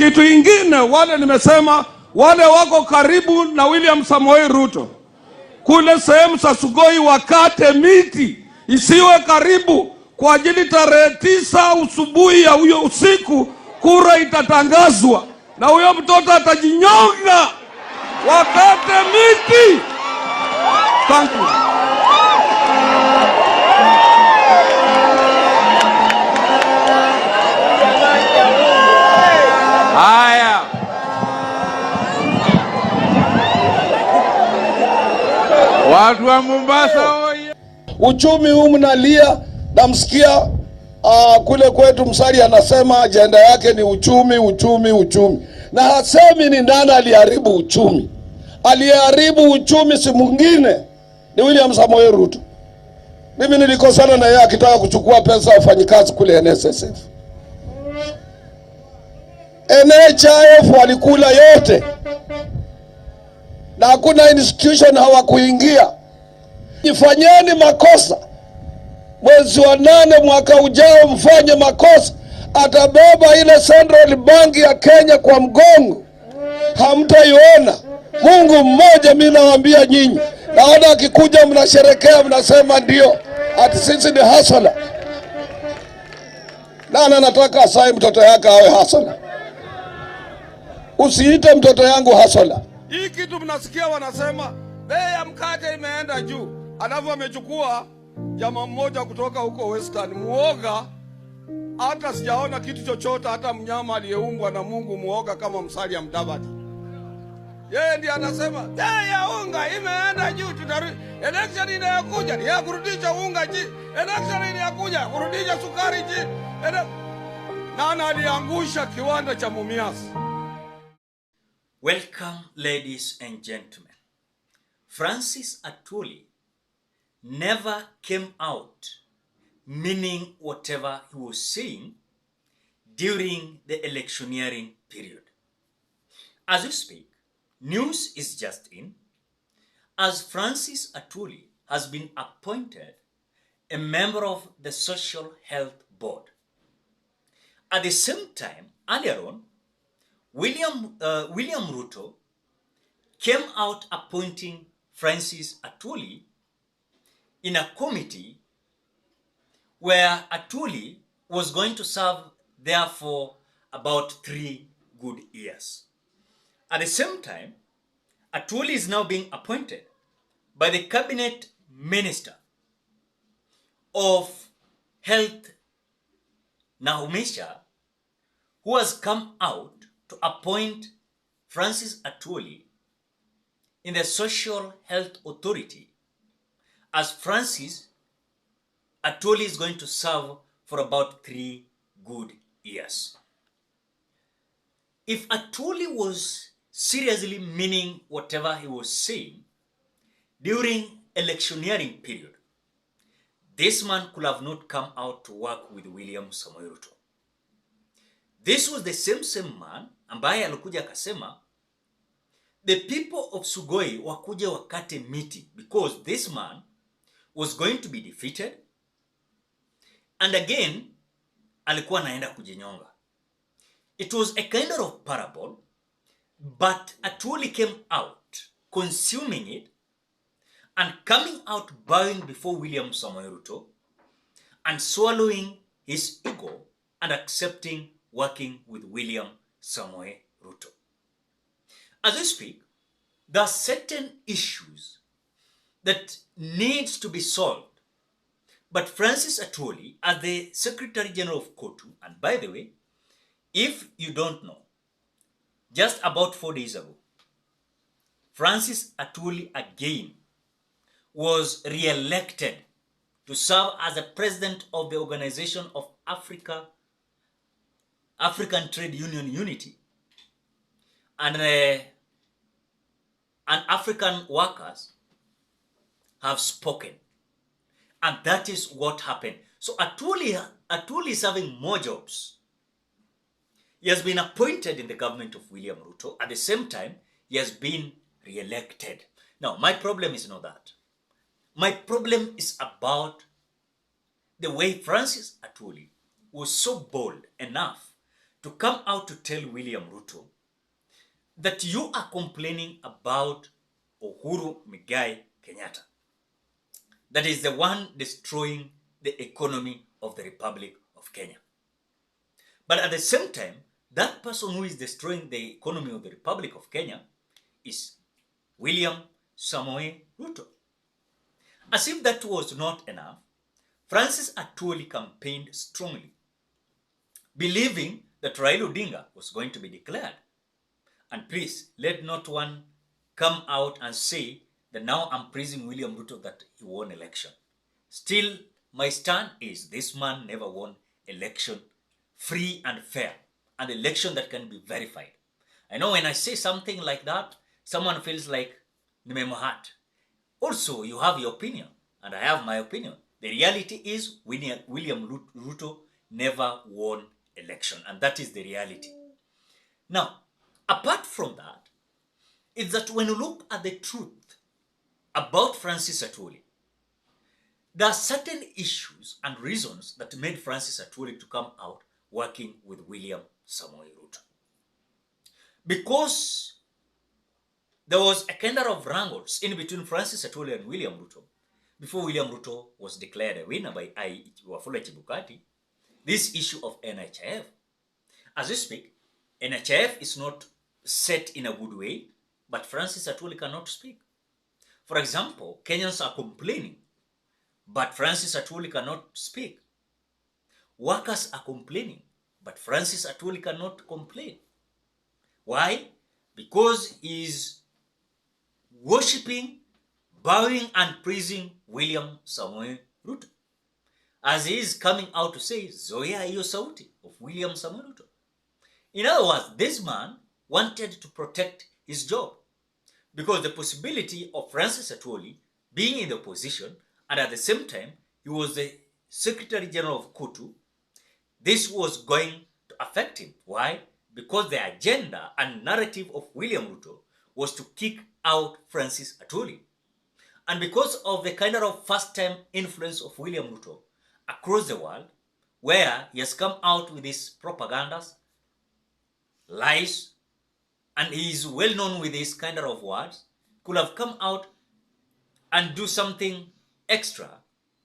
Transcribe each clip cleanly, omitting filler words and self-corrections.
Kitu ingine, wale nimesema, wale wako karibu na William Samoei Ruto, kule sehemu za Sugoi wakate miti isiwe karibu, kwa ajili tarehe 9 usubuhi ya huyo usiku kura itatangazwa na huyo mtoto atajinyonga. Wakate miti. Thank you. Haya. Watu wa Mombasa oye. Uchumi huu mnalia, namsikia kule kwetu Msali anasema ajenda yake ni uchumi. Na hasemi ni nani aliharibu uchumi. Aliharibu uchumi si mwingine, ni William Samoei Ruto. Mimi nilikosana na yeye akitaka kuchukua pesa wafanyikazi kule NSSF. NHIF walikula yote, na hakuna institution hawakuingia. Ifanyeni makosa, mwezi wa 8 mwaka ujao mfanye makosa, atabeba ile Central Bank ya Kenya kwa mgongo, hamtaiona. Mungu mmoja, mimi nawaambia nyinyi. Naona akikuja mnasherekea, mnasema ndio ati sisi ni hasala. Nani anataka asai mtoto yake awe hasala? Usiite mtoto yangu hasala. Hii kitu mnasikia wanasema bei ya mkate imeenda juu, alafu amechukua jamaa mmoja kutoka huko Western, muoga. Hata sijaona kitu chochote, hata mnyama aliyeumbwa na Mungu muoga kama Musalia Mudavadi. Yeye ndiye anasema bei ya unga imeenda juu, tutarudi. Election inayokuja ni ya kurudisha unga chini. Election inayokuja kurudisha sukari chini. Nani aliangusha kiwanda cha Mumias? Welcome, ladies and gentlemen. Francis Atwoli never came out meaning whatever he was saying during the electioneering period. As we speak, news is just in, as Francis Atwoli has been appointed a member of the Social Health Board. At the same time, earlier on, William Ruto came out appointing Francis Atwoli in a committee where Atwoli was going to serve there for about 3 good years. At the same time, Atwoli is now being appointed by the cabinet minister of health, Nahumisha, who has come out to appoint Francis Atwoli in the Social Health Authority, as Francis Atwoli is going to serve for about 3 good years. If Atwoli was seriously meaning whatever he was saying during electioneering period, this man could have not come out to work with William Samoei Ruto. This was the same man ambaye alikuja akasema the people of Sugoi wakuje wakate miti because this man was going to be defeated, and again alikuwa anaenda kujinyonga. It was a kind of parable, but Atwoli came out consuming it and coming out bowing before William Samoei Ruto and swallowing his ego and accepting working with William Samoei Ruto. As we speak, there are certain issues that needs to be solved. But Francis Atwoli, as the Secretary General of KOTU, and by the way, if you don't know, just about 4 days ago, Francis Atwoli again was re-elected to serve as the president of the Organization of African Trade Union Unity, and African workers have spoken, and that is what happened. So Atwoli is having more jobs. He has been appointed in the government of William Ruto. At the same time, he has been re-elected. Now, my problem is not that. My problem is about the way Francis Atwoli was so bold enough to come out to tell William Ruto that you are complaining about Uhuru Muigai Kenyatta, that is the one destroying the economy of the Republic of Kenya. But at the same time, that person who is destroying the economy of the Republic of Kenya is William Samoei Ruto. As if that was not enough, Francis Atwoli campaigned strongly, believing that Raila Odinga was going to be declared. And please, let not one come out and say that now I'm praising William Ruto that he won election. Still, my stand is this man never won election free and fair, an election that can be verified. I know when I say something like that, someone feels like nimemhat. Also, you have your opinion, and I have my opinion. The reality is William Ruto never won election, and that is the reality. Now, apart from that, is that when you look at the truth about Francis Atwoli, there are certain issues and reasons that made Francis Atwoli to come out working with William Samoei Ruto. Because there was a kind of wrangles in between Francis Atwoli and William Ruto before William Ruto was declared a winner by Wafula Chebukati, this issue of NHIF. As we speak, NHIF is not set in a good way, but Francis Atwoli cannot speak. For example, Kenyans are complaining, but Francis Atwoli cannot speak. Workers are complaining, but Francis Atwoli cannot complain. Why? Because he is worshipping, bowing and praising William Samoei Ruto, as he is coming out to say, Zoya hiyo sauti of William Samoei Ruto. In other words, this man wanted to protect his job, because the possibility of Francis Atwoli being in the opposition and at the same time he was the Secretary General of Kutu, this was going to affect him. Why? Because the agenda and narrative of William Ruto was to kick out Francis Atwoli. And because of the kind of first-time influence of William Ruto across the world, where he has come out with his propagandas, lies, and he is well known with his kind of words, could have come out and do something extra,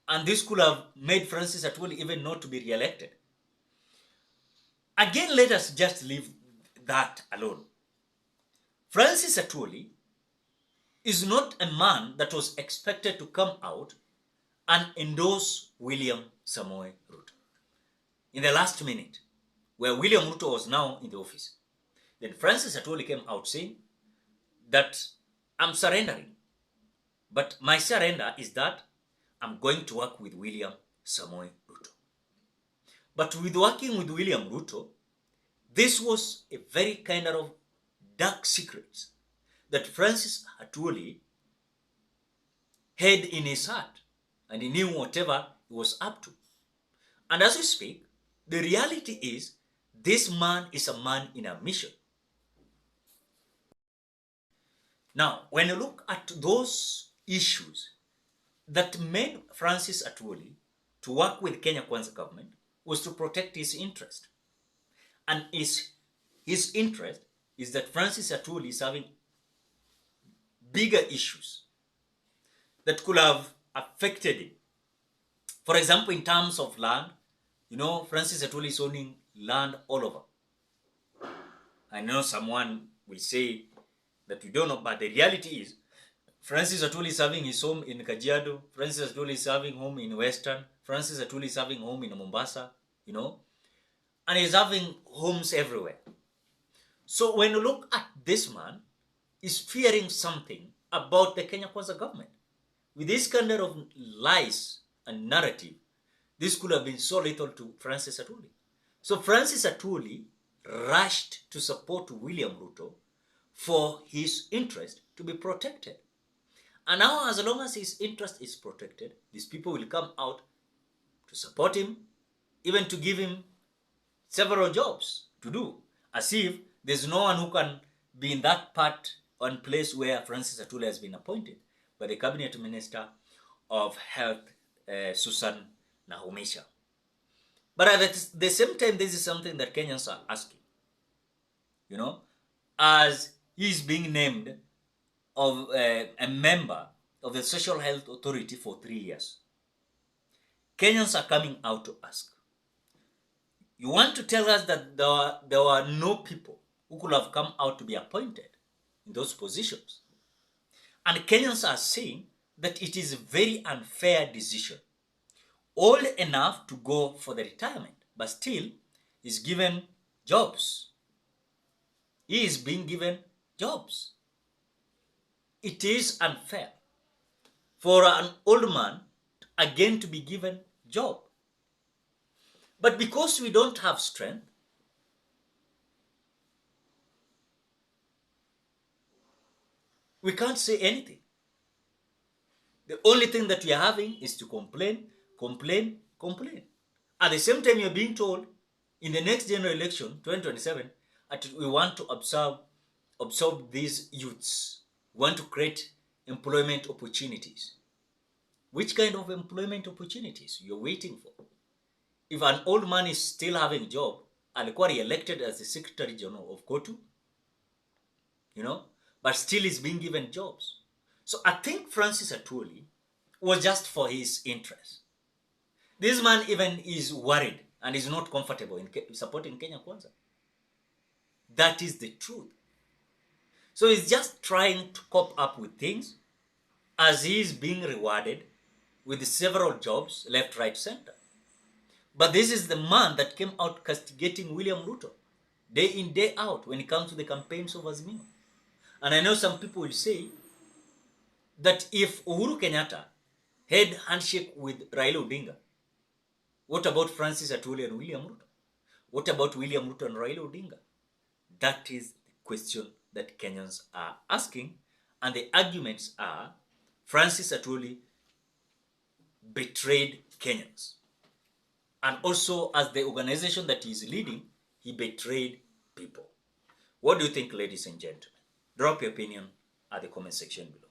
and this could have made Francis Atwoli even not to be re-elected. Again, let us just leave that alone. Francis Atwoli is not a man that was expected to come out and endorse William Samoei Ruto in the last minute, where William Ruto was now in the office. Then Francis Atwoli came out saying that I'm surrendering, but my surrender is that I'm going to work with William Samoei Ruto. But with working with William Ruto, this was a very kind of dark secret that Francis Atwoli had in his heart, and he knew whatever he was up to. And as we speak, the reality is this man is a man in a mission. Now, when you look at those issues that made Francis Atwoli to work with Kenya Kwanza government was to protect his interest. And his interest is that Francis Atwoli is having bigger issues that could have affected him. For example, in terms of land, Francis Atwoli is owning land all over. I know someone will say that we don't know, but the reality is Francis Atwoli is having his home in Kajiado, Francis Atwoli is having home in Western, Francis Atwoli is having home in Mombasa, and he's having homes everywhere. So when you look at this man, he's fearing something about the Kenya Kwanza government. With this kind of lies and narrative, this could have been so little to Francis Atwoli. So Francis Atwoli rushed to support William Ruto for his interest to be protected. And now, as long as his interest is protected, these people will come out to support him, even to give him several jobs to do, as if there's no one who can be in that part and place where Francis Atwoli has been appointed by the Cabinet Minister of Health, Susan Nahumisha. But at the same time, this is something that Kenyans are asking. You know, as he is being named of a member of the Social Health Authority for 3 years. Kenyans are coming out to ask, you want to tell us that there were no people who could have come out to be appointed in those positions? And Kenyans are saying that it is a very unfair decision. Old enough to go for the retirement, but still is given jobs. He is being given jobs. It is unfair for an old man again to be given job. But because we don't have strength, we can't say anything. The only thing that we are having is to complain, complain, complain. At the same time, you're being told in the next general election, 2027, that we want to absorb these youths. We want to create employment opportunities. Which kind of employment opportunities you're waiting for? If an old man is still having a job, alikuwa re-elected as the Secretary General of KOTU, but still is being given jobs. So I think Francis Atwoli was just for his interest. This man even is worried and is not comfortable in supporting Kenya Kwanza. That is the truth. So he's just trying to cope up with things as he is being rewarded with several jobs left, right, center. But this is the man that came out castigating William Ruto day in, day out when it comes to the campaigns of Azimio. And I know some people will say that if Uhuru Kenyatta had handshake with Raila Odinga, what about Francis Atwoli and William Ruto? What about William Ruto and Raila Odinga? That is the question that Kenyans are asking, and the arguments are Francis Atwoli betrayed Kenyans. And also, as the organization that he is leading, he betrayed people. What do you think, ladies and gentlemen? Drop your opinion at the comment section below.